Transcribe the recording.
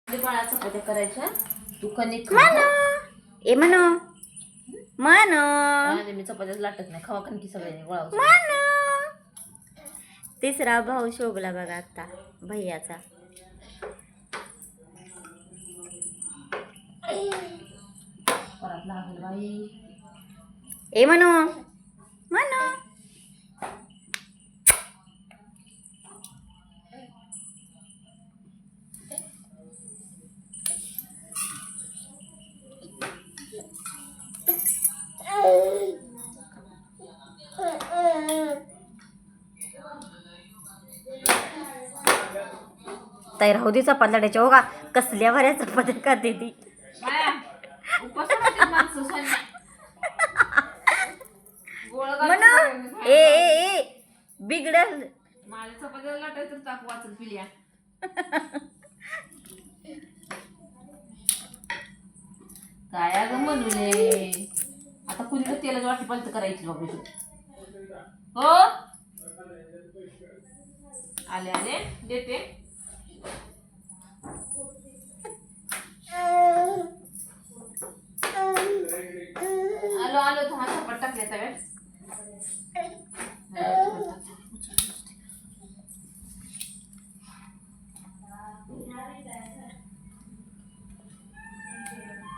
बाळा चपात्या करायच्या. तू कणिक ए म्हणो मी चपात्याच लाटत नाही. खावा कणकी सगळ्यांनी गोळा. तिसरा भाऊ शोभला बघा आता भैयाचा. परत लागेल बाई. ए म्हणो ताई राहू दे चपात्या लाटायच्या. हो का कसल्या भऱ्या चपात्या खाते ती. म्हणून ए बिघडल. माझ्या चपात्याला लाटायचं ताप वाचल पिल्या. काय अगं म्हणले आता कुणीकडे तेलाची वाटी पालत करायची बाबा तू. हो आले आले देते. आलो आलो. हा चपात टाकले तव्यात.